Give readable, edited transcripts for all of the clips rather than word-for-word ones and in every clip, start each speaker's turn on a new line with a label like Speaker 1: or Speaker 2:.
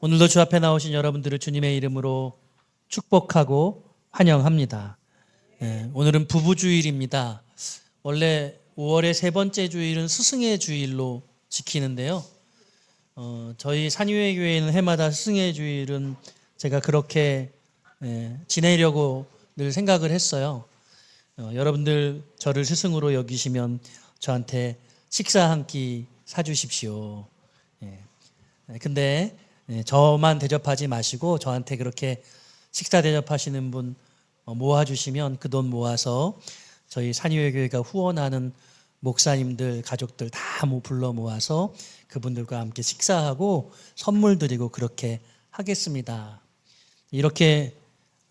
Speaker 1: 오늘도 주 앞에 나오신 여러분들을 주님의 이름으로 축복하고 환영합니다. 오늘은 부부주일입니다. 원래 5월의 세 번째 주일은 스승의 주일로 지키는데요. 저희 산유회 교회는 해마다 스승의 주일은 제가 그렇게 지내려고 늘 생각을 했어요. 여러분들 저를 스승으로 여기시면 저한테 식사 한 끼 사주십시오. 근데 저만 대접하지 마시고 저한테 그렇게 식사 대접하시는 분 모아주시면 그 돈 모아서 저희 산유회 교회가 후원하는 목사님들 가족들 다 불러 모아서 그분들과 함께 식사하고 선물 드리고 그렇게 하겠습니다. 이렇게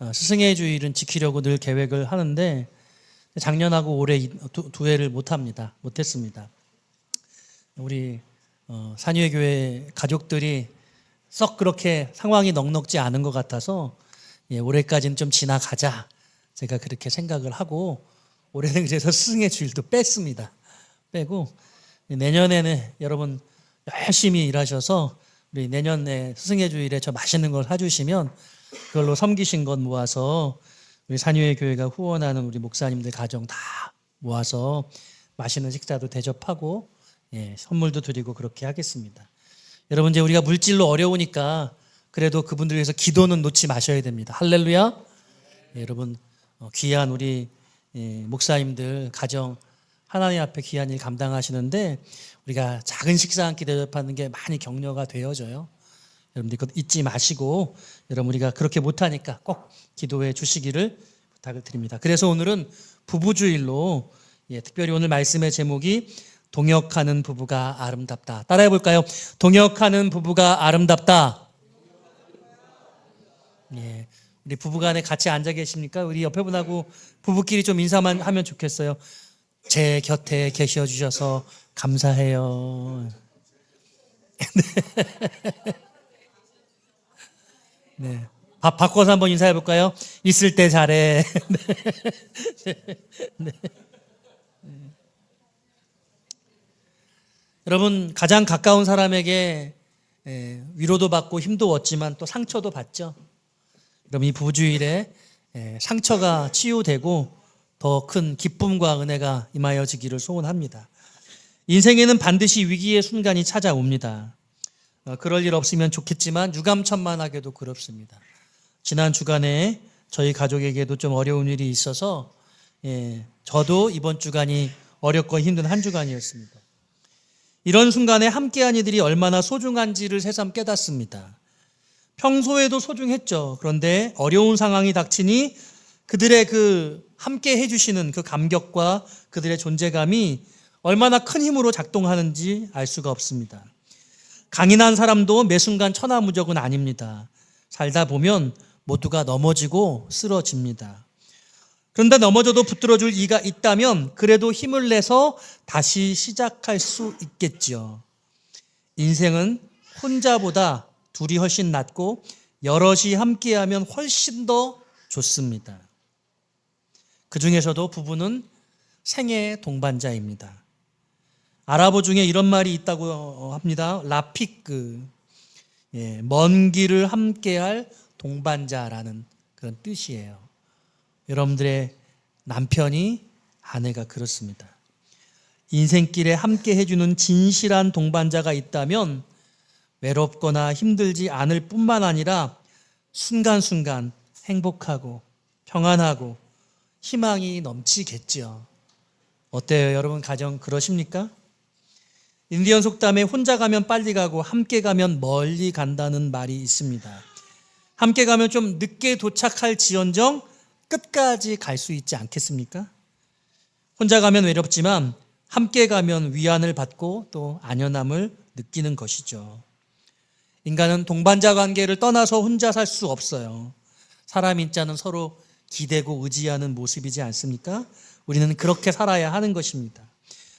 Speaker 1: 스승의 주일은 지키려고 늘 계획을 하는데 작년하고 올해 두 해를 못했습니다. 우리 산유회 교회 가족들이 썩 그렇게 상황이 넉넉지 않은 것 같아서 올해까지는 좀 지나가자 제가 그렇게 생각을 하고 올해는 그래서 스승의 주일도 빼고 내년에는 여러분 열심히 일하셔서 우리 내년에 스승의 주일에 저 맛있는 걸 사주시면 그걸로 섬기신 것 모아서 우리 산유회 교회가 후원하는 우리 목사님들 가정 다 모아서 맛있는 식사도 대접하고 선물도 드리고 그렇게 하겠습니다. 여러분 이제 우리가 물질로 어려우니까 그래도 그분들 위해서 기도는 놓지 마셔야 됩니다. 할렐루야. 여러분 귀한 우리 목사님들 가정 하나님 앞에 귀한 일 감당하시는데 우리가 작은 식사 한 끼 대접하는 게 많이 격려가 되어져요. 여러분들 그것 잊지 마시고 여러분 우리가 그렇게 못하니까 꼭 기도해 주시기를 부탁을 드립니다. 그래서 오늘은 부부주일로 특별히 오늘 말씀의 제목이 동역하는 부부가 아름답다. 따라해 볼까요? 동역하는 부부가 아름답다. 우리 부부간에 같이 앉아 계십니까? 우리 옆에 분하고 부부끼리 좀 인사만 하면 좋겠어요. 제 곁에 계셔 주셔서 감사해요. 네. 바꿔서 한번 인사해 볼까요? 있을 때 잘해. 네. 여러분 가장 가까운 사람에게 위로도 받고 힘도 얻지만 또 상처도 받죠. 여러분 이 부부주일에 상처가 치유되고 더 큰 기쁨과 은혜가 임하여지기를 소원합니다. 인생에는 반드시 위기의 순간이 찾아옵니다. 그럴 일 없으면 좋겠지만 유감천만하게도 그렇습니다. 지난 주간에 저희 가족에게도 좀 어려운 일이 있어서 저도 이번 주간이 어렵고 힘든 한 주간이었습니다. 이런 순간에 함께한 이들이 얼마나 소중한지를 새삼 깨닫습니다. 평소에도 소중했죠. 그런데 어려운 상황이 닥치니 그들의 그 함께 해주시는 그 감격과 그들의 존재감이 얼마나 큰 힘으로 작동하는지 알 수가 없습니다. 강인한 사람도 매 순간 천하무적은 아닙니다. 살다 보면 모두가 넘어지고 쓰러집니다. 그런데 넘어져도 붙들어줄 이가 있다면 그래도 힘을 내서 다시 시작할 수 있겠죠. 인생은 혼자보다 둘이 훨씬 낫고 여럿이 함께하면 훨씬 더 좋습니다. 그 중에서도 부부는 생애의 동반자입니다. 아랍어 중에 이런 말이 있다고 합니다. 라피크, 먼 길을 함께할 동반자라는 그런 뜻이에요. 여러분들의 남편이 아내가 그렇습니다. 인생길에 함께 해주는 진실한 동반자가 있다면 외롭거나 힘들지 않을 뿐만 아니라 순간순간 행복하고 평안하고 희망이 넘치겠죠. 어때요? 여러분 가정 그러십니까? 인디언 속담에 혼자 가면 빨리 가고 함께 가면 멀리 간다는 말이 있습니다. 함께 가면 좀 늦게 도착할 지언정 끝까지 갈 수 있지 않겠습니까? 혼자 가면 외롭지만 함께 가면 위안을 받고 또 안연함을 느끼는 것이죠. 인간은 동반자 관계를 떠나서 혼자 살 수 없어요. 사람 인자는 서로 기대고 의지하는 모습이지 않습니까? 우리는 그렇게 살아야 하는 것입니다.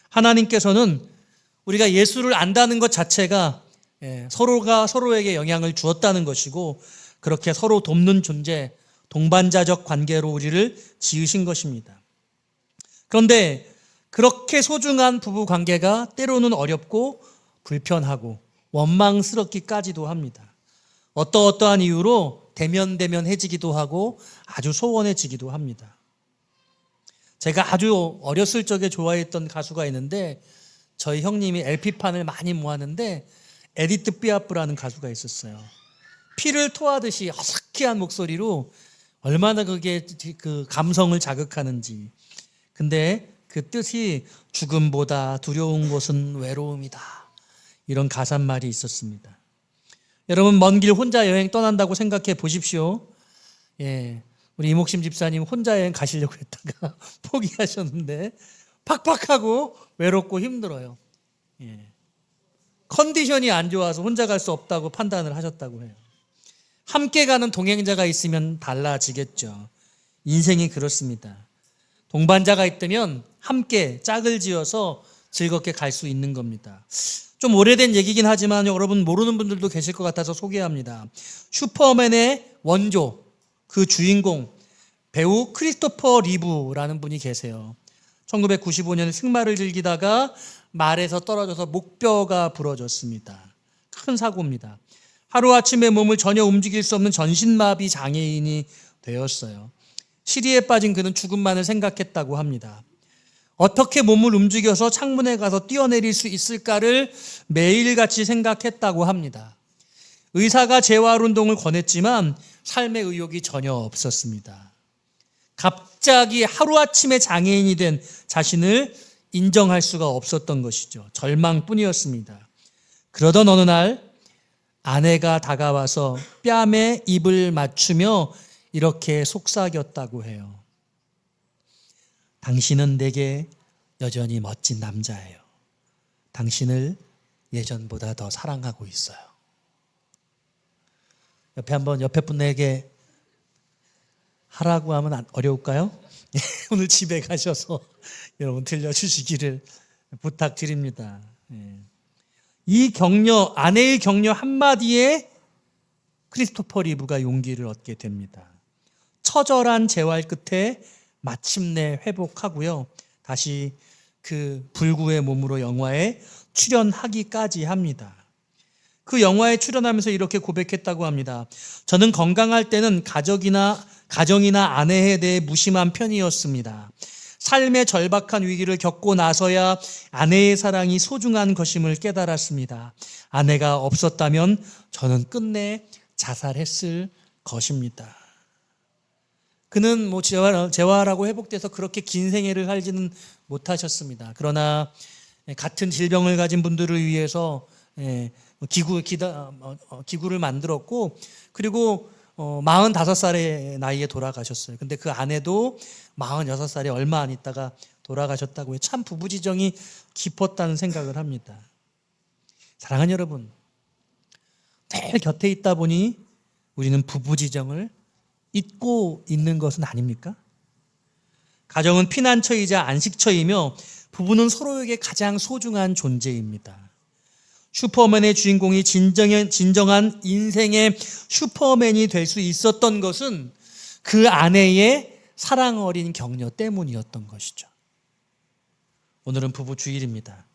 Speaker 1: 하나님께서는 우리가 예수를 안다는 것 자체가 서로가 서로에게 영향을 주었다는 것이고 그렇게 서로 돕는 존재, 동반자적 관계로 우리를 지으신 것입니다. 그런데 그렇게 소중한 부부 관계가 때로는 어렵고 불편하고 원망스럽기까지도 합니다. 어떠어떠한 이유로 대면대면해지기도 하고 아주 소원해지기도 합니다. 제가 아주 어렸을 적에 좋아했던 가수가 있는데 저희 형님이 LP판을 많이 모았는데 에디트 피아프라는 가수가 있었어요. 피를 토하듯이 허스키한 목소리로 얼마나 그게 그 감성을 자극하는지. 근데 그 뜻이 죽음보다 두려운 것은 외로움이다. 이런 가사말이 있었습니다. 여러분 먼 길 혼자 여행 떠난다고 생각해 보십시오. 예, 우리 이목심 집사님 혼자 여행 가시려고 했다가 포기하셨는데 팍팍하고 외롭고 힘들어요. 예. 컨디션이 안 좋아서 혼자 갈 수 없다고 판단을 하셨다고 해요. 함께 가는 동행자가 있으면 달라지겠죠. 인생이 그렇습니다. 동반자가 있다면 함께 짝을 지어서 즐겁게 갈 수 있는 겁니다. 좀 오래된 얘기긴 하지만 여러분 모르는 분들도 계실 것 같아서 소개합니다. 슈퍼맨의 원조, 그 주인공 배우 크리스토퍼 리브라는 분이 계세요. 1995년 승마를 즐기다가 말에서 떨어져서 목뼈가 부러졌습니다. 큰 사고입니다. 하루아침에 몸을 전혀 움직일 수 없는 전신마비 장애인이 되었어요. 시리에 빠진 그는 죽음만을 생각했다고 합니다. 어떻게 몸을 움직여서 창문에 가서 뛰어내릴 수 있을까를 매일같이 생각했다고 합니다. 의사가 재활운동을 권했지만 삶의 의욕이 전혀 없었습니다. 갑자기 하루아침에 장애인이 된 자신을 인정할 수가 없었던 것이죠. 절망뿐이었습니다. 그러던 어느 날 아내가 다가와서 뺨에 입을 맞추며 이렇게 속삭였다고 해요. 당신은 내게 여전히 멋진 남자예요. 당신을 예전보다 더 사랑하고 있어요. 옆에 분에게 하라고 하면 어려울까요? 오늘 집에 가셔서 여러분 들려주시기를 부탁드립니다. 이 격려, 아내의 격려 한마디에 크리스토퍼 리브가 용기를 얻게 됩니다. 처절한 재활 끝에 마침내 회복하고요. 다시 그 불구의 몸으로 영화에 출연하기까지 합니다. 그 영화에 출연하면서 이렇게 고백했다고 합니다. 저는 건강할 때는 가정이나 아내에 대해 무심한 편이었습니다. 삶의 절박한 위기를 겪고 나서야 아내의 사랑이 소중한 것임을 깨달았습니다. 아내가 없었다면 저는 끝내 자살했을 것입니다. 그는 재활하고 회복돼서 그렇게 긴 생애를 살지는 못하셨습니다. 그러나 같은 질병을 가진 분들을 위해서 기구를 만들었고, 그리고 45살의 나이에 돌아가셨어요. 근데 그 아내도 46살에 얼마 안 있다가 돌아가셨다고 해요. 참 부부지정이 깊었다는 생각을 합니다. 사랑하는 여러분, 늘 곁에 있다 보니 우리는 부부지정을 잊고 있는 것은 아닙니까? 가정은 피난처이자 안식처이며 부부는 서로에게 가장 소중한 존재입니다. 슈퍼맨의 주인공이 진정한 인생의 슈퍼맨이 될 수 있었던 것은 그 아내의 사랑 어린 격려 때문이었던 것이죠. 오늘은 부부 주일입니다.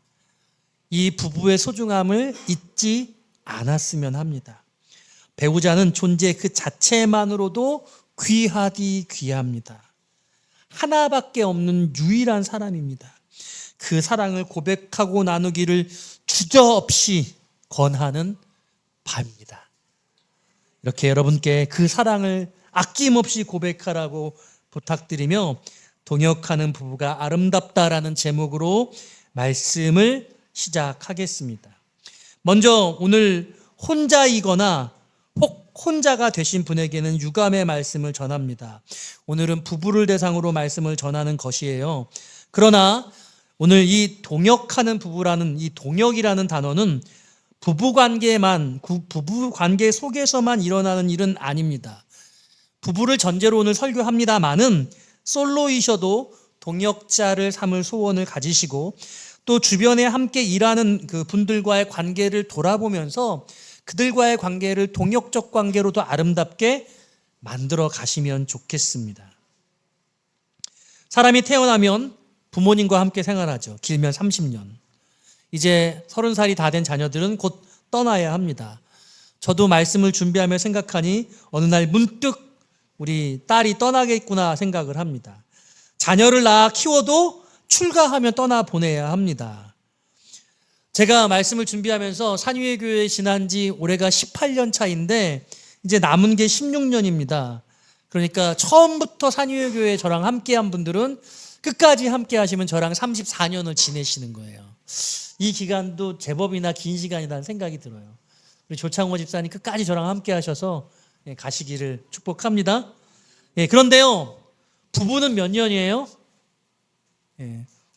Speaker 1: 이 부부의 소중함을 잊지 않았으면 합니다. 배우자는 존재 그 자체만으로도 귀하디 귀합니다. 하나밖에 없는 유일한 사람입니다. 그 사랑을 고백하고 나누기를 주저없이 권하는 밤입니다. 이렇게 여러분께 그 사랑을 아낌없이 고백하라고 부탁드리며 동역하는 부부가 아름답다라는 제목으로 말씀을 시작하겠습니다. 먼저 오늘 혼자이거나 혹 혼자가 되신 분에게는 유감의 말씀을 전합니다. 오늘은 부부를 대상으로 말씀을 전하는 것이에요. 그러나 오늘 이 동역하는 부부라는 이 동역이라는 단어는 부부관계 속에서만 일어나는 일은 아닙니다. 부부를 전제로 오늘 설교합니다마는 솔로이셔도 동역자를 삼을 소원을 가지시고 또 주변에 함께 일하는 그 분들과의 관계를 돌아보면서 그들과의 관계를 동역적 관계로도 아름답게 만들어 가시면 좋겠습니다. 사람이 태어나면 부모님과 함께 생활하죠. 길면 30년. 이제 30살이 다 된 자녀들은 곧 떠나야 합니다. 저도 말씀을 준비하며 생각하니 어느 날 문득 우리 딸이 떠나겠구나 생각을 합니다. 자녀를 낳아 키워도 출가하면 떠나보내야 합니다. 제가 말씀을 준비하면서 산위의 교회에 지난 지 올해가 18년 차인데 이제 남은 게 16년입니다. 그러니까 처음부터 산위의 교회에 저랑 함께한 분들은 끝까지 함께 하시면 저랑 34년을 지내시는 거예요. 이 기간도 제법이나 긴 시간이라는 생각이 들어요. 우리 조창호 집사님 끝까지 저랑 함께 하셔서 가시기를 축복합니다. 그런데요, 부부는 몇 년이에요?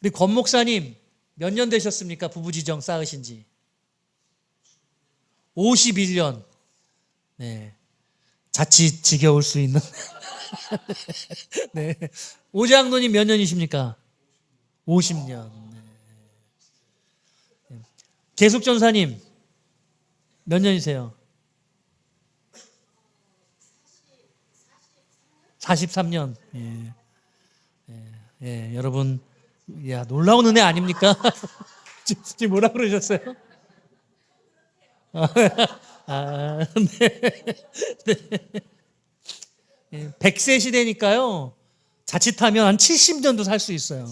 Speaker 1: 우리 권 목사님 몇 년 되셨습니까? 부부 지정 쌓으신 지 51년. 자칫 지겨울 수 있는 네. 오장로님 몇 년이십니까? 50년. 계숙 전사님 몇 년이세요? 43년. 여러분, 야, 놀라운 은혜 아닙니까? 지금 뭐라 그러셨어요? 네. 100세 시대니까요. 자칫하면 한 70년도 살 수 있어요.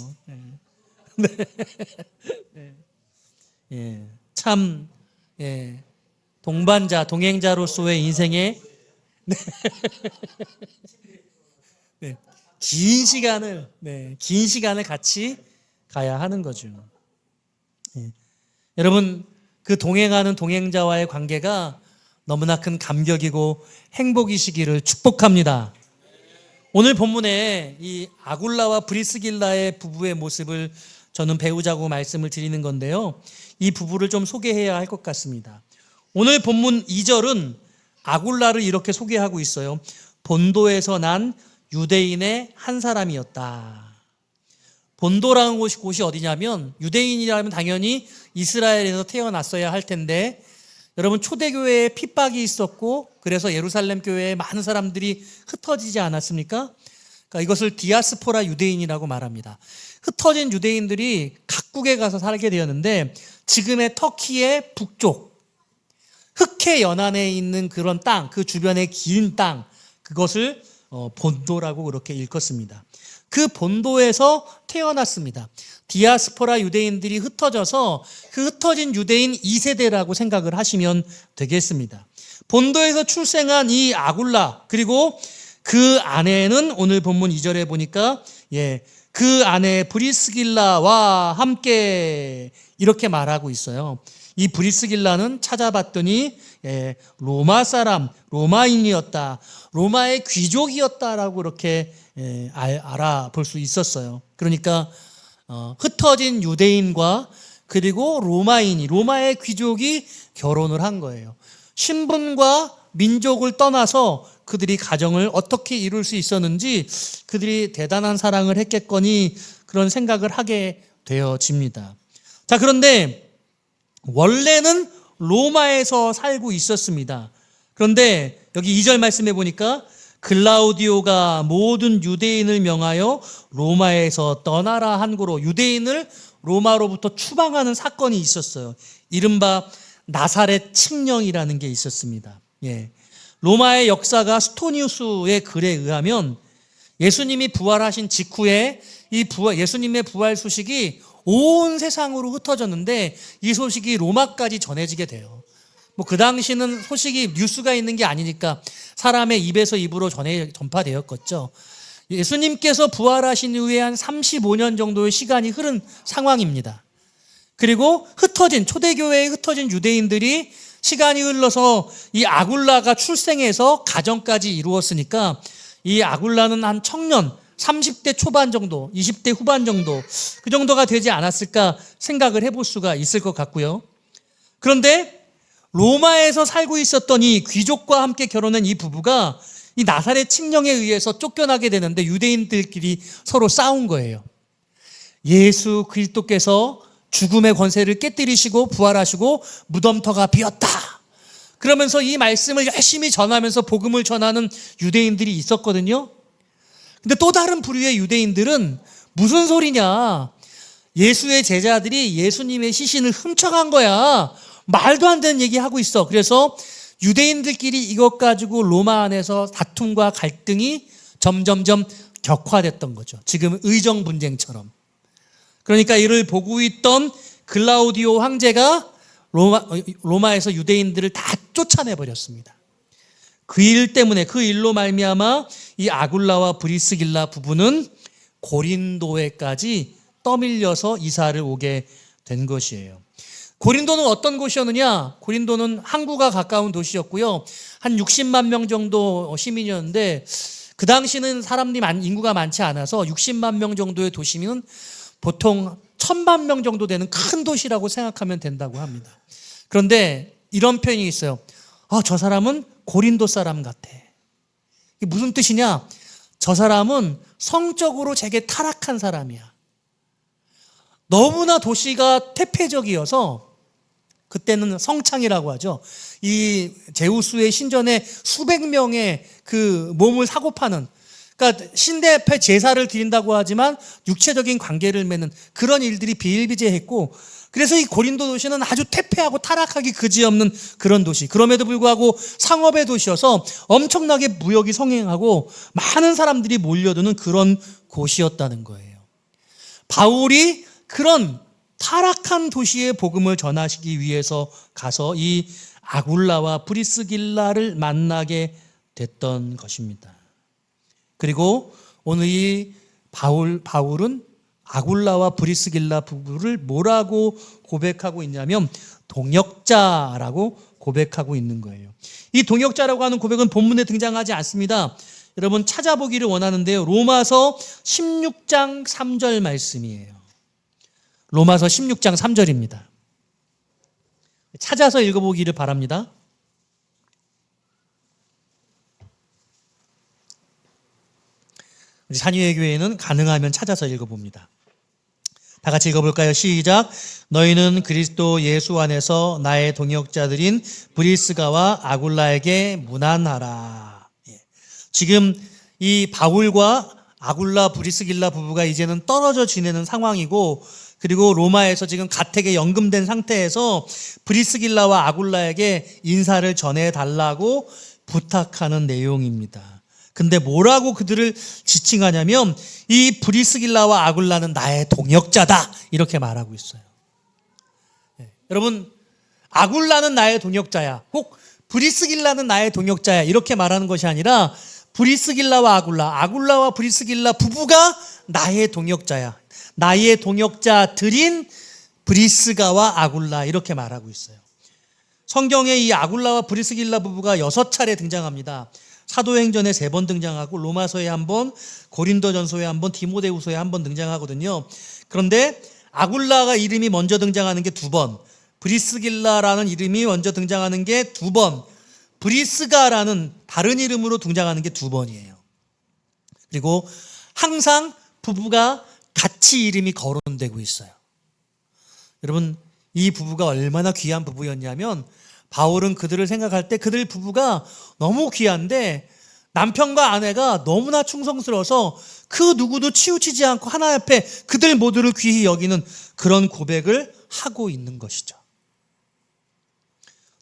Speaker 1: 참, 동반자, 동행자로서의 인생에 긴 시간을 같이 가야 하는 거죠. 여러분, 그 동행하는 동행자와의 관계가 너무나 큰 감격이고 행복이시기를 축복합니다. 오늘 본문에 이 아굴라와 브리스길라의 부부의 모습을 저는 배우자고 말씀을 드리는 건데요. 이 부부를 좀 소개해야 할 것 같습니다. 오늘 본문 2절은 아굴라를 이렇게 소개하고 있어요. 본도에서 난 유대인의 한 사람이었다. 본도라는 곳이 어디냐면, 유대인이라면 당연히 이스라엘에서 태어났어야 할 텐데, 여러분 초대교회에 핍박이 있었고 그래서 예루살렘 교회에 많은 사람들이 흩어지지 않았습니까? 그러니까 이것을 디아스포라 유대인이라고 말합니다. 흩어진 유대인들이 각국에 가서 살게 되었는데, 지금의 터키의 북쪽 흑해 연안에 있는 그런 땅, 그 주변의 긴 땅, 그것을 본도라고 그렇게 일컫습니다. 그 본도에서 태어났습니다. 디아스포라 유대인들이 흩어져서 그 흩어진 유대인 2세대라고 생각을 하시면 되겠습니다. 본도에서 출생한 이 아굴라, 그리고 그 아내는 오늘 본문 2절에 보니까 그 아내 브리스길라와 함께 이렇게 말하고 있어요. 이 브리스길라는 찾아봤더니 로마 사람, 로마인이었다, 로마의 귀족이었다라고 이렇게 알아볼 수 있었어요. 그러니까 흩어진 유대인과 그리고 로마인이, 로마의 귀족이 결혼을 한 거예요. 신분과 민족을 떠나서 그들이 가정을 어떻게 이룰 수 있었는지, 그들이 대단한 사랑을 했겠거니 그런 생각을 하게 되어집니다. 자, 그런데 원래는 로마에서 살고 있었습니다. 그런데 여기 2절 말씀해 보니까 글라우디오가 모든 유대인을 명하여 로마에서 떠나라 한 고로 유대인을 로마로부터 추방하는 사건이 있었어요. 이른바 나사렛 칙령이라는 게 있었습니다. 로마의 역사가 스토니우스의 글에 의하면 예수님이 부활하신 직후에 예수님의 부활 소식이 온 세상으로 흩어졌는데, 이 소식이 로마까지 전해지게 돼요. 그 당시는 소식이 뉴스가 있는 게 아니니까 사람의 입에서 입으로 전파되었겠죠. 예수님께서 부활하신 이후에 한 35년 정도의 시간이 흐른 상황입니다. 그리고 초대교회에 흩어진 유대인들이 시간이 흘러서 이 아굴라가 출생해서 가정까지 이루었으니까, 이 아굴라는 한 청년, 30대 초반 정도, 20대 후반 정도, 그 정도가 되지 않았을까 생각을 해볼 수가 있을 것 같고요. 그런데 로마에서 살고 있었던 이 귀족과 함께 결혼한 이 부부가 이 나사렛 칙령에 의해서 쫓겨나게 되는데, 유대인들끼리 서로 싸운 거예요. 예수 그리스도께서 죽음의 권세를 깨뜨리시고 부활하시고 무덤터가 비었다, 그러면서 이 말씀을 열심히 전하면서 복음을 전하는 유대인들이 있었거든요. 근데 또 다른 부류의 유대인들은 무슨 소리냐, 예수의 제자들이 예수님의 시신을 훔쳐간 거야, 말도 안 되는 얘기하고 있어. 그래서 유대인들끼리 이것 가지고 로마 안에서 다툼과 갈등이 점점점 격화됐던 거죠. 지금 의정 분쟁처럼. 그러니까 이를 보고 있던 글라우디오 황제가 로마에서 유대인들을 다 쫓아내 버렸습니다. 그 일 때문에, 그 일로 말미암아 이 아굴라와 브리스길라 부부는 고린도에까지 떠밀려서 이사를 오게 된 것이에요. 고린도는 어떤 곳이었느냐? 고린도는 항구가 가까운 도시였고요. 한 60만 명 정도 시민이었는데 그 당시는 인구가 많지 않아서 60만 명 정도의 도시는 보통 1000만 명 정도 되는 큰 도시라고 생각하면 된다고 합니다. 그런데 이런 표현이 있어요. 저 사람은 고린도 사람 같아. 이게 무슨 뜻이냐? 저 사람은 성적으로 되게 타락한 사람이야. 너무나 도시가 태폐적이어서 그때는 성창이라고 하죠. 이 제우스의 신전에 수백 명의 그 몸을 사고 파는, 그러니까 신대 앞에 제사를 드린다고 하지만 육체적인 관계를 맺는 그런 일들이 비일비재했고, 그래서 이 고린도 도시는 아주 태폐하고 타락하기 그지없는 그런 도시. 그럼에도 불구하고 상업의 도시여서 엄청나게 무역이 성행하고 많은 사람들이 몰려드는 그런 곳이었다는 거예요. 바울이 그런 타락한 도시의 복음을 전하시기 위해서 가서 이 아굴라와 브리스길라를 만나게 됐던 것입니다. 그리고 오늘 이 바울은 아굴라와 브리스길라 부부를 뭐라고 고백하고 있냐면 동역자라고 고백하고 있는 거예요. 이 동역자라고 하는 고백은 본문에 등장하지 않습니다. 여러분 찾아보기를 원하는데요. 로마서 16장 3절 말씀이에요. 로마서 16장 3절입니다. 찾아서 읽어보기를 바랍니다. 우리 산유의 교회는 가능하면 찾아서 읽어봅니다. 다 같이 읽어볼까요? 시작. 너희는 그리스도 예수 안에서 나의 동역자들인 브리스가와 아굴라에게 문안하라. 지금 이 바울과 아굴라 브리스길라 부부가 이제는 떨어져 지내는 상황이고, 그리고 로마에서 지금 가택에 연금된 상태에서 브리스길라와 아굴라에게 인사를 전해달라고 부탁하는 내용입니다. 근데 뭐라고 그들을 지칭하냐면 이 브리스길라와 아굴라는 나의 동역자다 이렇게 말하고 있어요. 여러분, 아굴라는 나의 동역자야, 혹 브리스길라는 나의 동역자야 이렇게 말하는 것이 아니라 브리스길라와 아굴라와 브리스길라 부부가 나의 동역자야, 나의 동역자들인 브리스가와 아굴라 이렇게 말하고 있어요. 성경에 이 아굴라와 브리스길라 부부가 6차례 등장합니다. 사도행전에 3번 등장하고 로마서에 1번, 고린도전서에 1번, 디모데후서에 1번 등장하거든요. 그런데 아굴라가 이름이 먼저 등장하는 게 2번, 브리스길라라는 이름이 먼저 등장하는 게 2번, 브리스가라는 다른 이름으로 등장하는 게 2번이에요. 그리고 항상 부부가 같이 이름이 거론되고 있어요. 여러분, 이 부부가 얼마나 귀한 부부였냐면 바울은 그들을 생각할 때 그들 부부가 너무 귀한데 남편과 아내가 너무나 충성스러워서 그 누구도 치우치지 않고 하나님 앞에 그들 모두를 귀히 여기는 그런 고백을 하고 있는 것이죠.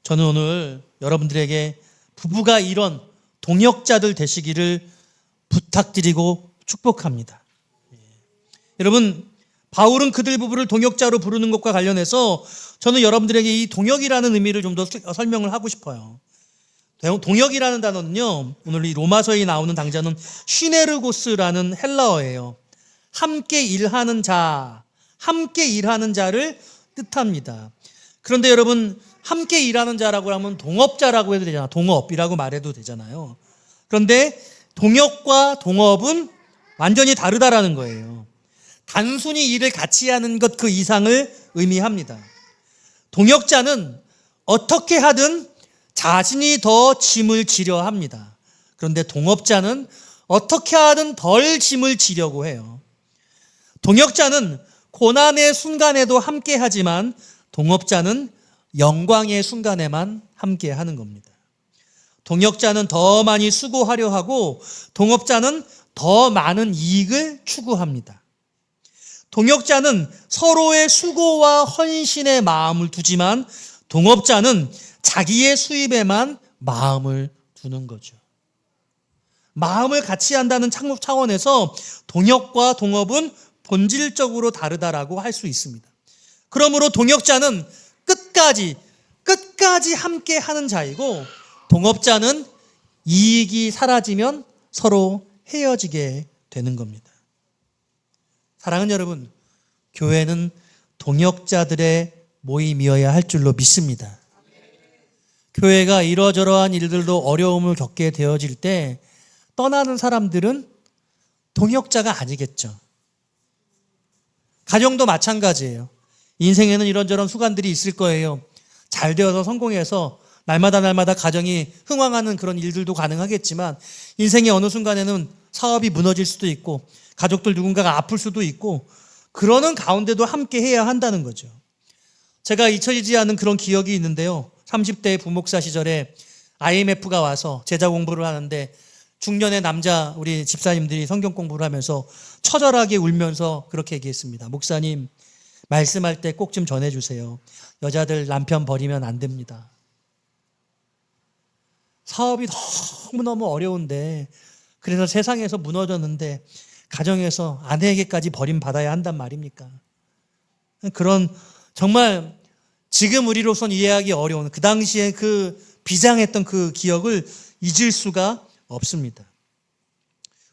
Speaker 1: 저는 오늘 여러분들에게 부부가 이런 동역자들 되시기를 부탁드리고 축복합니다. 여러분, 바울은 그들 부부를 동역자로 부르는 것과 관련해서 저는 여러분들에게 이 동역이라는 의미를 좀 더 설명을 하고 싶어요. 동역이라는 단어는요, 오늘 이 로마서에 나오는 당자는 시네르고스라는 헬라어예요. 함께 일하는 자, 함께 일하는 자를 뜻합니다. 그런데 여러분, 함께 일하는 자라고 하면 동업자라고 해도 되잖아요. 동업이라고 말해도 되잖아요. 그런데 동역과 동업은 완전히 다르다라는 거예요. 단순히 일을 같이 하는 것 그 이상을 의미합니다. 동역자는 어떻게 하든 자신이 더 짐을 지려 합니다. 그런데 동업자는 어떻게 하든 덜 짐을 지려고 해요. 동역자는 고난의 순간에도 함께 하지만 동업자는 영광의 순간에만 함께 하는 겁니다. 동역자는 더 많이 수고하려 하고 동업자는 더 많은 이익을 추구합니다. 동역자는 서로의 수고와 헌신의 마음을 두지만 동업자는 자기의 수입에만 마음을 두는 거죠. 마음을 같이 한다는 차원에서 동역과 동업은 본질적으로 다르다라고 할 수 있습니다. 그러므로 동역자는 끝까지 함께 하는 자이고, 동업자는 이익이 사라지면 서로 헤어지게 되는 겁니다. 사랑하는 여러분, 교회는 동역자들의 모임이어야 할 줄로 믿습니다. 교회가 이러저러한 일들도 어려움을 겪게 되어질 때 떠나는 사람들은 동역자가 아니겠죠. 가정도 마찬가지예요. 인생에는 이런저런 수간들이 있을 거예요. 잘 되어서 성공해서 날마다 가정이 흥왕하는 그런 일들도 가능하겠지만, 인생의 어느 순간에는 사업이 무너질 수도 있고 가족들 누군가가 아플 수도 있고, 그러는 가운데도 함께 해야 한다는 거죠. 제가 잊혀지지 않은 그런 기억이 있는데요. 30대 부목사 시절에 IMF가 와서 제자 공부를 하는데, 중년의 남자 우리 집사님들이 성경 공부를 하면서 처절하게 울면서 그렇게 얘기했습니다. 목사님, 말씀할 때 꼭 좀 전해주세요. 여자들 남편 버리면 안 됩니다. 사업이 너무너무 어려운데, 그래서 세상에서 무너졌는데 가정에서 아내에게까지 버림받아야 한단 말입니까? 그런 정말 지금 우리로선 이해하기 어려운 그 당시에 그 비장했던 그 기억을 잊을 수가 없습니다.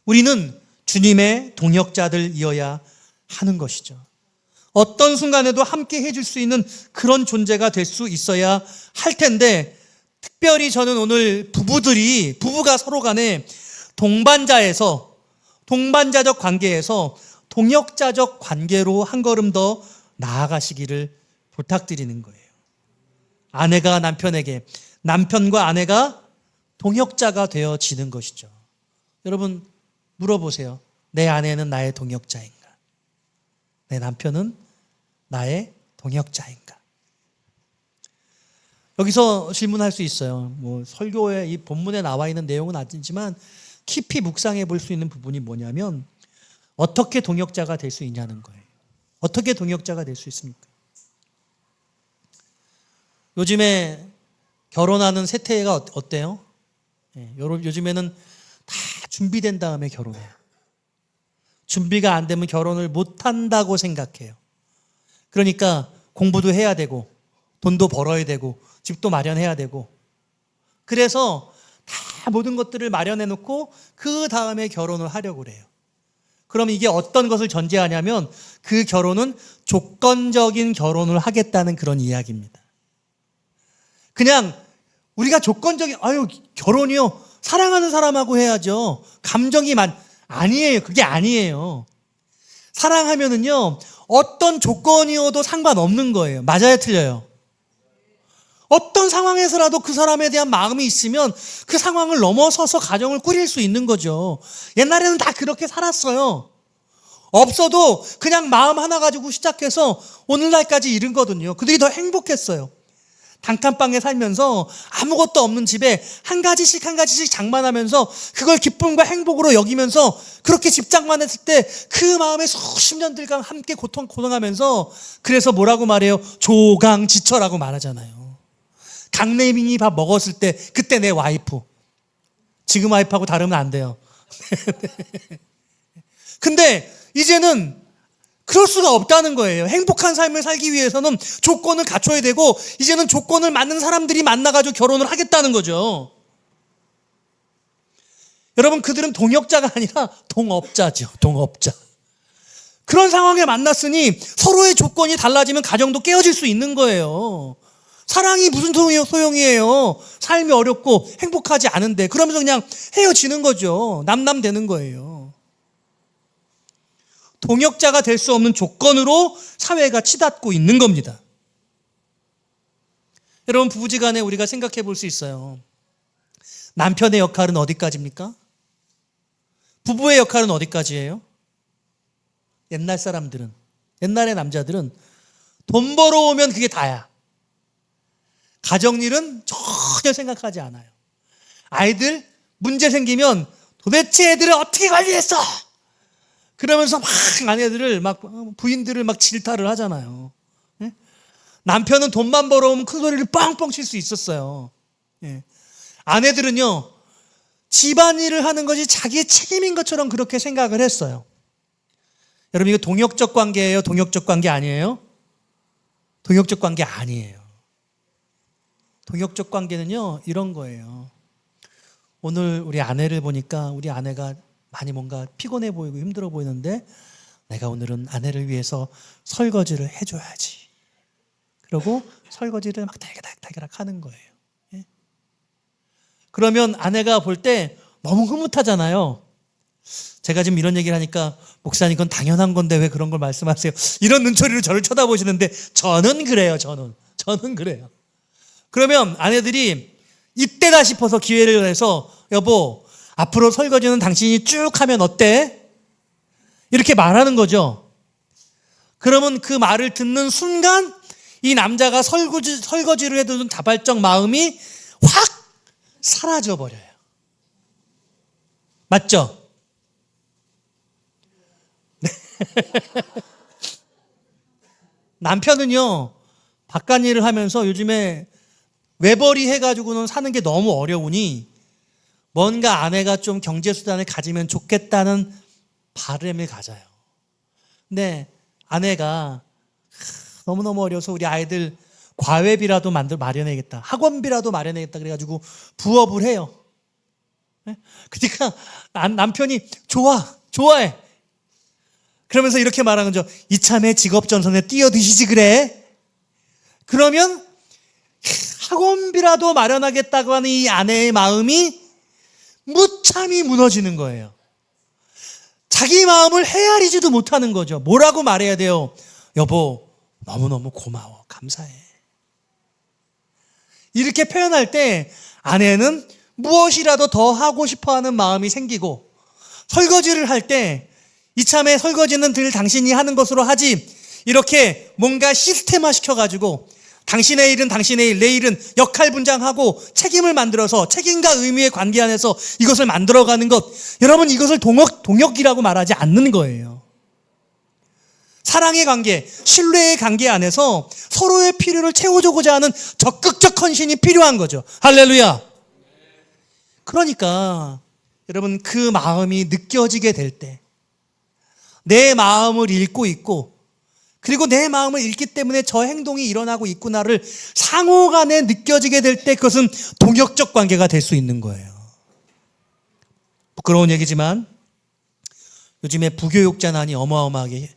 Speaker 1: 우리는 주님의 동역자들이어야 하는 것이죠. 어떤 순간에도 함께 해줄 수 있는 그런 존재가 될 수 있어야 할 텐데, 특별히 저는 오늘 부부가 서로 간에 동반자적 관계에서 동역자적 관계로 한 걸음 더 나아가시기를 부탁드리는 거예요. 아내가 남편에게, 남편과 아내가 동역자가 되어지는 것이죠. 여러분 물어보세요. 내 아내는 나의 동역자인가? 내 남편은 나의 동역자인가? 여기서 질문할 수 있어요. 설교의 이 본문에 나와 있는 내용은 아니지만 깊이 묵상해 볼 수 있는 부분이 뭐냐면, 어떻게 동역자가 될 수 있냐는 거예요. 어떻게 동역자가 될 수 있습니까? 요즘에 결혼하는 세태가 어때요? 요즘에는 다 준비된 다음에 결혼해요. 준비가 안 되면 결혼을 못 한다고 생각해요. 그러니까 공부도 해야 되고 돈도 벌어야 되고 집도 마련해야 되고, 그래서 다 모든 것들을 마련해 놓고 그 다음에 결혼을 하려고 그래요. 그럼 이게 어떤 것을 전제하냐면, 그 결혼은 조건적인 결혼을 하겠다는 그런 이야기입니다. 그냥 우리가 결혼이요, 사랑하는 사람하고 해야죠. 아니에요. 그게 아니에요. 사랑하면은요, 어떤 조건이어도 상관없는 거예요. 맞아요, 틀려요? 어떤 상황에서라도 그 사람에 대한 마음이 있으면 그 상황을 넘어서서 가정을 꾸릴 수 있는 거죠. 옛날에는 다 그렇게 살았어요. 없어도 그냥 마음 하나 가지고 시작해서 오늘날까지 이른 거거든요. 그들이 더 행복했어요. 단칸방에 살면서 아무것도 없는 집에 한 가지씩 장만하면서 그걸 기쁨과 행복으로 여기면서 그렇게 집장만 했을 때 그 마음에 수십 년들간 함께 고통하면서, 그래서 뭐라고 말해요? 조강지처라고 말하잖아요. 강내민이 밥 먹었을 때 그때 내 와이프. 지금 와이프하고 다르면 안 돼요. 근데 이제는 그럴 수가 없다는 거예요. 행복한 삶을 살기 위해서는 조건을 갖춰야 되고, 이제는 조건을 맞는 사람들이 만나가지고 결혼을 하겠다는 거죠. 여러분, 그들은 동역자가 아니라 동업자죠. 동업자. 그런 상황에 만났으니 서로의 조건이 달라지면 가정도 깨어질 수 있는 거예요. 사랑이 무슨 소용이에요. 삶이 어렵고 행복하지 않은데. 그러면서 그냥 헤어지는 거죠. 남남되는 거예요. 동역자가 될 수 없는 조건으로 사회가 치닫고 있는 겁니다. 여러분, 부부지간에 우리가 생각해 볼 수 있어요. 남편의 역할은 어디까지입니까? 부부의 역할은 어디까지예요? 옛날의 남자들은 돈 벌어오면 그게 다야. 가정일은 전혀 생각하지 않아요. 아이들 문제 생기면 도대체 애들을 어떻게 관리했어? 그러면서 부인들을 질타를 하잖아요. 남편은 돈만 벌어오면 큰 소리를 뻥뻥 칠 수 있었어요. 아내들은요, 집안일을 하는 것이 자기의 책임인 것처럼 그렇게 생각을 했어요. 여러분, 이거 동역적 관계예요? 동역적 관계 아니에요? 동역적 관계 아니에요. 동역적 관계는요, 이런 거예요. 오늘 우리 아내를 보니까 우리 아내가 많이 뭔가 피곤해 보이고 힘들어 보이는데 내가 오늘은 아내를 위해서 설거지를 해줘야지. 그러고 설거지를 막 달그락 하는 거예요. 예? 그러면 아내가 볼 때 너무 흐뭇하잖아요. 제가 지금 이런 얘기를 하니까 목사님 그건 당연한 건데 왜 그런 걸 말씀하세요? 이런 눈초리로 저를 쳐다보시는데 저는 그래요. 저는 그래요. 그러면 아내들이 이때다 싶어서 기회를 내서 여보, 앞으로 설거지는 당신이 쭉 하면 어때? 이렇게 말하는 거죠. 그러면 그 말을 듣는 순간 이 남자가 설거지를 해두는 자발적 마음이 확 사라져 버려요. 맞죠? 남편은요, 바깥일을 하면서 요즘에 외벌이 해가지고는 사는 게 너무 어려우니 뭔가 아내가 좀 경제수단을 가지면 좋겠다는 바람을 가져요. 근데 아내가 너무너무 어려서 우리 아이들 과외비라도 마련해야겠다. 학원비라도 마련해야겠다. 그래가지고 부업을 해요. 그러니까 남편이 좋아해. 그러면서 이렇게 말하는 거죠. 이참에 직업전선에 뛰어드시지 그래. 그러면 학원비라도 마련하겠다고 하는 이 아내의 마음이 무참히 무너지는 거예요. 자기 마음을 헤아리지도 못하는 거죠. 뭐라고 말해야 돼요? 여보, 너무너무 고마워. 감사해. 이렇게 표현할 때 아내는 무엇이라도 더 하고 싶어 하는 마음이 생기고, 설거지를 할 때 이참에 설거지는 늘 당신이 하는 것으로 하지, 이렇게 뭔가 시스템화 시켜가지고 당신의 일은 당신의 일, 내 일은 역할 분장하고 책임을 만들어서 책임과 의무의 관계 안에서 이것을 만들어가는 것, 여러분 이것을 동역이라고 말하지 않는 거예요. 사랑의 관계, 신뢰의 관계 안에서 서로의 필요를 채워주고자 하는 적극적 헌신이 필요한 거죠. 할렐루야. 그러니까 여러분 그 마음이 느껴지게 될 때, 내 마음을 읽고 있고, 그리고 내 마음을 읽기 때문에 저 행동이 일어나고 있구나를 상호간에 느껴지게 될 때 그것은 동역적 관계가 될 수 있는 거예요. 부끄러운 얘기지만 요즘에 부교육자난이 어마어마하게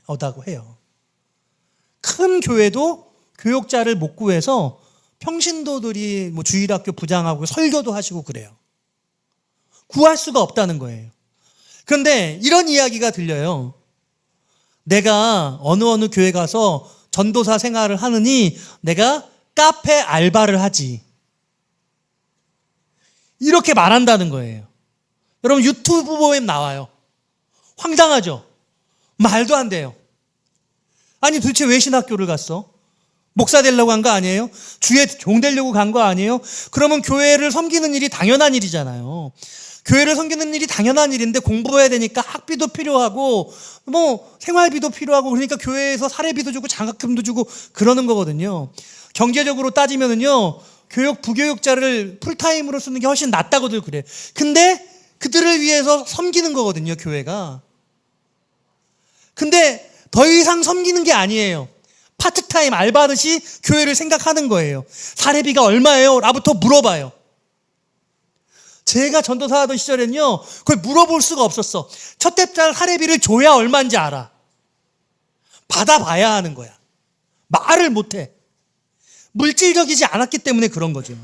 Speaker 1: 하다고 해요. 큰 교회도 교육자를 못 구해서 평신도들이 뭐 주일학교 부장하고 설교도 하시고 그래요. 구할 수가 없다는 거예요. 그런데 이런 이야기가 들려요. 내가 어느 교회 가서 전도사 생활을 하느니 내가 카페 알바를 하지. 이렇게 말한다는 거예요. 여러분 유튜브 보면 나와요. 황당하죠? 말도 안 돼요. 아니 도대체 왜 신학교를 갔어? 목사 되려고 한 거 아니에요? 주의 종 되려고 간 거 아니에요? 그러면 교회를 섬기는 일이 당연한 일이잖아요. 교회를 섬기는 일이 당연한 일인데 공부해야 되니까 학비도 필요하고 뭐 생활비도 필요하고, 그러니까 교회에서 사례비도 주고 장학금도 주고 그러는 거거든요. 경제적으로 따지면은요, 부교육자를 풀타임으로 쓰는 게 훨씬 낫다고들 그래. 근데 그들을 위해서 섬기는 거거든요, 교회가. 근데 더 이상 섬기는 게 아니에요. 파트타임 알바하듯이 교회를 생각하는 거예요. 사례비가 얼마예요? 라부터 물어봐요. 제가 전도사 하던 시절에는요, 그걸 물어볼 수가 없었어. 첫 달 사례비를 줘야 얼마인지 알아. 받아봐야 하는 거야. 말을 못해. 물질적이지 않았기 때문에 그런 거죠.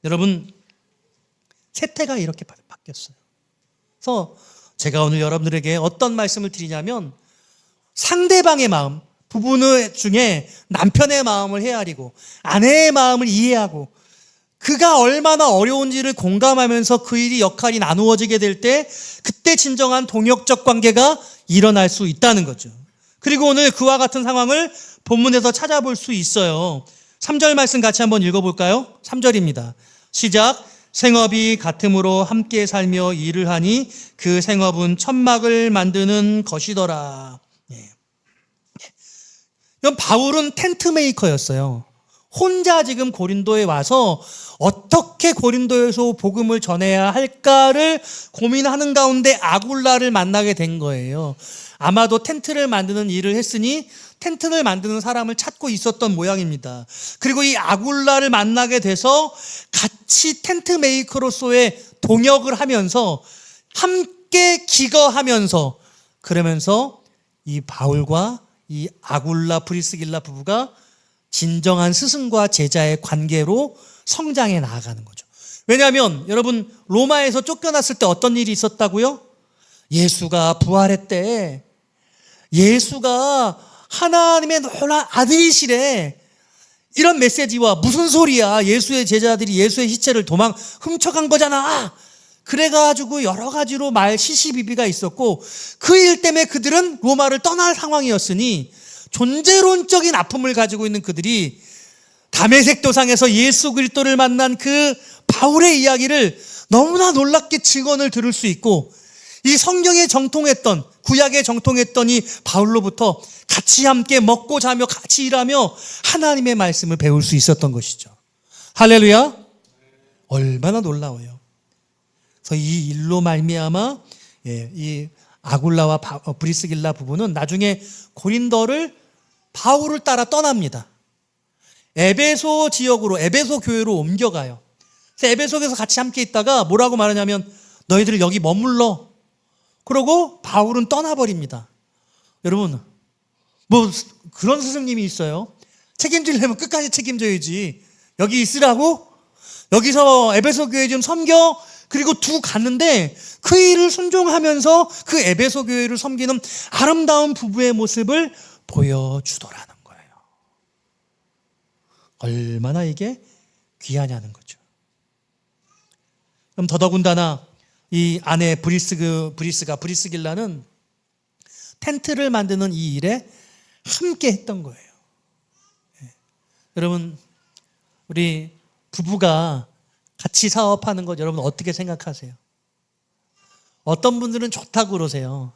Speaker 1: 여러분, 세태가 이렇게 바뀌었어요. 그래서 제가 오늘 여러분들에게 어떤 말씀을 드리냐면, 상대방의 마음, 부부 중에 남편의 마음을 헤아리고 아내의 마음을 이해하고 그가 얼마나 어려운지를 공감하면서 그 일이 역할이 나누어지게 될 때 그때 진정한 동역적 관계가 일어날 수 있다는 거죠. 그리고 오늘 그와 같은 상황을 본문에서 찾아볼 수 있어요. 3절 말씀 같이 한번 읽어볼까요? 3절입니다. 시작. 생업이 같음으로 함께 살며 일을 하니 그 생업은 천막을 만드는 것이더라. 바울은 텐트 메이커였어요. 혼자 지금 고린도에 와서 어떻게 고린도에서 복음을 전해야 할까를 고민하는 가운데 아굴라를 만나게 된 거예요. 아마도 텐트를 만드는 일을 했으니 텐트를 만드는 사람을 찾고 있었던 모양입니다. 그리고 이 아굴라를 만나게 돼서 같이 텐트 메이커로서의 동역을 하면서 함께 기거하면서, 그러면서 이 바울과 이 아굴라 브리스길라 부부가 진정한 스승과 제자의 관계로 성장해 나아가는 거죠. 왜냐하면 여러분, 로마에서 쫓겨났을 때 어떤 일이 있었다고요? 예수가 부활했대. 예수가 하나님의 놀라운 아들이시래. 이런 메시지와 무슨 소리야, 예수의 제자들이 예수의 시체를 훔쳐간 거잖아. 그래가지고 여러 가지로 말 시시비비가 있었고, 그 일 때문에 그들은 로마를 떠날 상황이었으니 존재론적인 아픔을 가지고 있는 그들이 다메섹 도상에서 예수 그리스도를 만난 그 바울의 이야기를 너무나 놀랍게 증언을 들을 수 있고, 이 성경에 정통했던, 구약에 정통했던 이 바울로부터 같이 함께 먹고 자며 같이 일하며 하나님의 말씀을 배울 수 있었던 것이죠. 할렐루야. 얼마나 놀라워요. 그래서 이 일로 말미암아 이 아굴라와 브리스길라 부부는 나중에 고린도를 바울을 따라 떠납니다. 에베소 지역으로, 에베소 교회로 옮겨가요. 그래서 에베소에서 같이 함께 있다가 뭐라고 말하냐면, 너희들 여기 머물러. 그러고 바울은 떠나버립니다. 여러분, 뭐 그런 스승님이 있어요? 책임지려면 끝까지 책임져야지. 여기 있으라고? 여기서 에베소 교회 좀 섬겨? 그리고 두고 갔는데 그 일을 순종하면서 그 에베소 교회를 섬기는 아름다운 부부의 모습을 보여주더라는 거예요. 얼마나 이게 귀하냐는 거죠. 그럼 더더군다나 이 아내 브리스길라는 텐트를 만드는 이 일에 함께 했던 거예요. 여러분, 우리 부부가 같이 사업하는 것 여러분 어떻게 생각하세요? 어떤 분들은 좋다고 그러세요.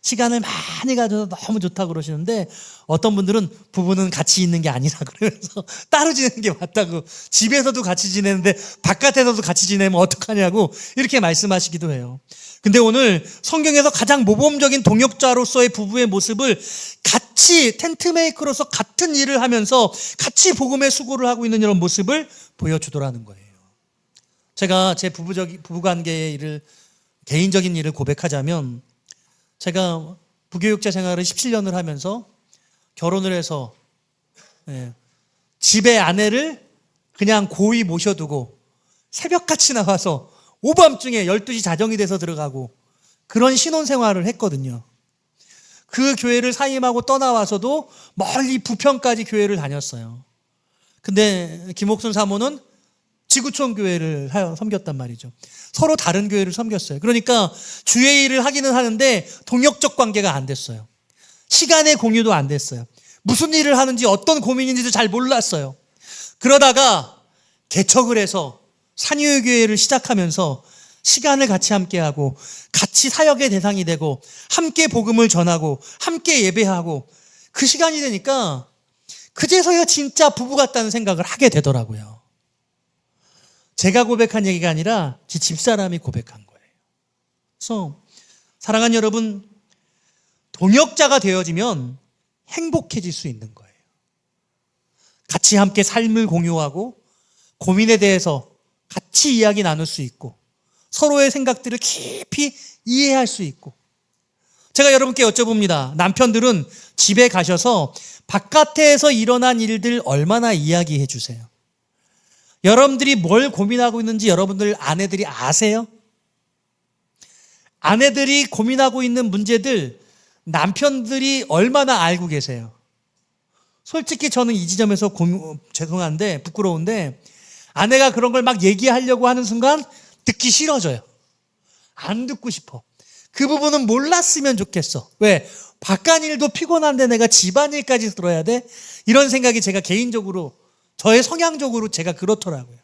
Speaker 1: 시간을 많이 가져서 너무 좋다고 그러시는데, 어떤 분들은 부부는 같이 있는 게 아니라 그러면서 따로 지내는 게 맞다고, 집에서도 같이 지내는데 바깥에서도 같이 지내면 어떡하냐고 이렇게 말씀하시기도 해요. 근데 오늘 성경에서 가장 모범적인 동역자로서의 부부의 모습을 같이 텐트메이커로서 같은 일을 하면서 같이 복음의 수고를 하고 있는 이런 모습을 보여주더라는 거예요. 제가 제 부부관계의 일을, 개인적인 일을 고백하자면, 제가 부교육자 생활을 17년을 하면서 결혼을 해서 집에 아내를 그냥 고이 모셔두고 새벽같이 나와서 오밤중에 12시 자정이 돼서 들어가고 그런 신혼생활을 했거든요. 그 교회를 사임하고 떠나와서도 멀리 부평까지 교회를 다녔어요. 근데 김옥순 사모는 지구촌 교회를 섬겼단 말이죠. 서로 다른 교회를 섬겼어요. 그러니까 주의 일을 하기는 하는데 동역적 관계가 안 됐어요. 시간의 공유도 안 됐어요. 무슨 일을 하는지 어떤 고민인지도 잘 몰랐어요. 그러다가 개척을 해서 산유교회를 시작하면서 시간을 같이 함께하고 같이 사역의 대상이 되고 함께 복음을 전하고 함께 예배하고, 그 시간이 되니까 그제서야 진짜 부부 같다는 생각을 하게 되더라고요. 제가 고백한 얘기가 아니라 제 집사람이 고백한 거예요. 그래서 사랑하는 여러분, 동역자가 되어지면 행복해질 수 있는 거예요. 같이 함께 삶을 공유하고 고민에 대해서 같이 이야기 나눌 수 있고 서로의 생각들을 깊이 이해할 수 있고. 제가 여러분께 여쭤봅니다. 남편들은 집에 가셔서 바깥에서 일어난 일들 얼마나 이야기해 주세요? 여러분들이 뭘 고민하고 있는지 여러분들 아내들이 아세요? 아내들이 고민하고 있는 문제들 남편들이 얼마나 알고 계세요? 솔직히 저는 이 지점에서 죄송한데 부끄러운데, 아내가 그런 걸 막 얘기하려고 하는 순간 듣기 싫어져요. 안 듣고 싶어. 그 부분은 몰랐으면 좋겠어. 왜? 바깥일도 피곤한데 내가 집안일까지 들어야 돼? 이런 생각이 제가 개인적으로, 저의 성향적으로 제가 그렇더라고요.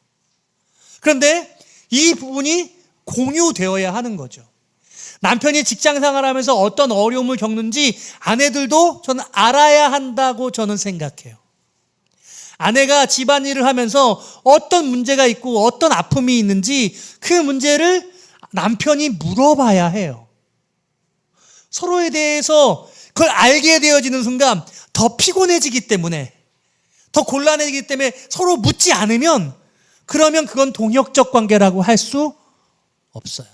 Speaker 1: 그런데 이 부분이 공유되어야 하는 거죠. 남편이 직장 생활하면서 어떤 어려움을 겪는지 아내들도 저는 알아야 한다고 저는 생각해요. 아내가 집안일을 하면서 어떤 문제가 있고 어떤 아픔이 있는지 그 문제를 남편이 물어봐야 해요. 서로에 대해서 그걸 알게 되어지는 순간 더 피곤해지기 때문에, 더 곤란해지기 때문에 서로 묻지 않으면, 그러면 그건 동역적 관계라고 할 수 없어요.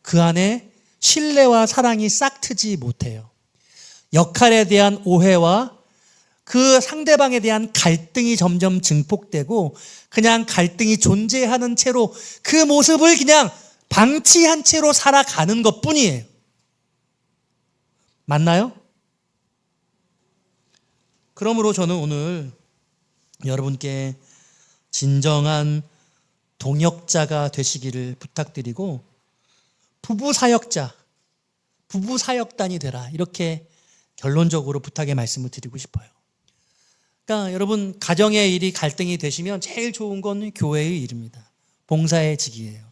Speaker 1: 그 안에 신뢰와 사랑이 싹트지 못해요. 역할에 대한 오해와 그 상대방에 대한 갈등이 점점 증폭되고 그냥 갈등이 존재하는 채로 그 모습을 그냥 방치한 채로 살아가는 것뿐이에요. 맞나요? 그러므로 저는 오늘 여러분께 진정한 동역자가 되시기를 부탁드리고 부부 사역단이 되라, 이렇게 결론적으로 부탁의 말씀을 드리고 싶어요. 그러니까 여러분, 가정의 일이 갈등이 되시면 제일 좋은 건 교회의 일입니다. 봉사의 직이에요.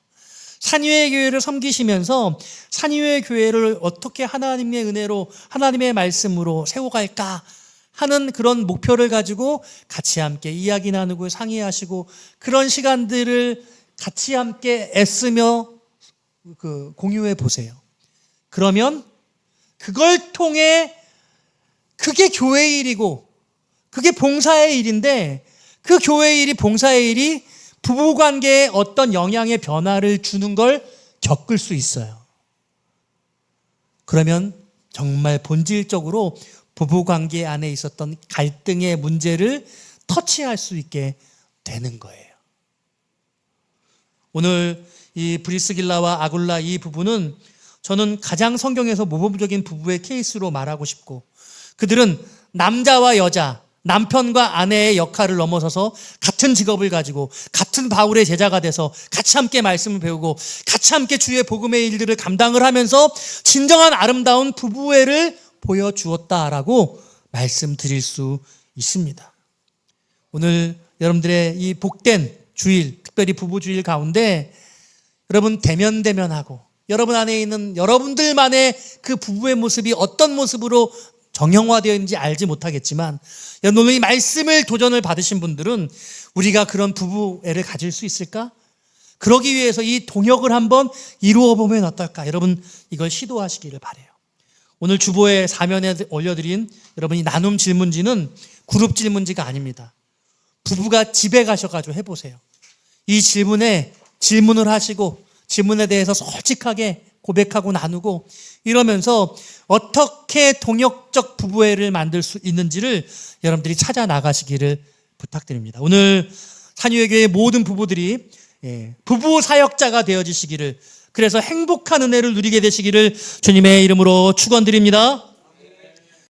Speaker 1: 산위의 교회를 섬기시면서 산위의 교회를 어떻게 하나님의 은혜로, 하나님의 말씀으로 세워갈까 하는 그런 목표를 가지고 같이 함께 이야기 나누고 상의하시고 그런 시간들을 같이 함께 애쓰며 공유해 보세요. 그러면 그걸 통해, 그게 교회의 일이고 그게 봉사의 일인데, 그 교회의 일이, 봉사의 일이 부부관계에 어떤 영향의 변화를 주는 걸 겪을 수 있어요. 그러면 정말 본질적으로 부부관계 안에 있었던 갈등의 문제를 터치할 수 있게 되는 거예요. 오늘 이 브리스길라와 아굴라 이 부부는 저는 가장 성경에서 모범적인 부부의 케이스로 말하고 싶고, 그들은 남자와 여자, 남편과 아내의 역할을 넘어서서 같은 직업을 가지고 같은 바울의 제자가 돼서 같이 함께 말씀을 배우고 같이 함께 주의 복음의 일들을 감당을 하면서 진정한 아름다운 부부애를 보여주었다라고 말씀드릴 수 있습니다. 오늘 여러분들의 이 복된 주일, 특별히 부부주일 가운데 여러분 대면하고 여러분 안에 있는 여러분들만의 그 부부의 모습이 어떤 모습으로 정형화되어 있는지 알지 못하겠지만, 여러분 오늘 이 말씀을 도전을 받으신 분들은 우리가 그런 부부애를 가질 수 있을까? 그러기 위해서 이 동역을 한번 이루어 보면 어떨까? 여러분 이걸 시도하시기를 바라요. 오늘 주보의 사면에 올려드린 여러분이 나눔 질문지는 그룹 질문지가 아닙니다. 부부가 집에 가셔가지고 해보세요. 이 질문에 질문을 하시고 질문에 대해서 솔직하게 고백하고 나누고 이러면서 어떻게 동역적 부부애를 만들 수 있는지를 여러분들이 찾아 나가시기를 부탁드립니다. 오늘 산유회교의 모든 부부들이 부부 사역자가 되어지시기를, 그래서 행복한 은혜를 누리게 되시기를 주님의 이름으로 축원드립니다.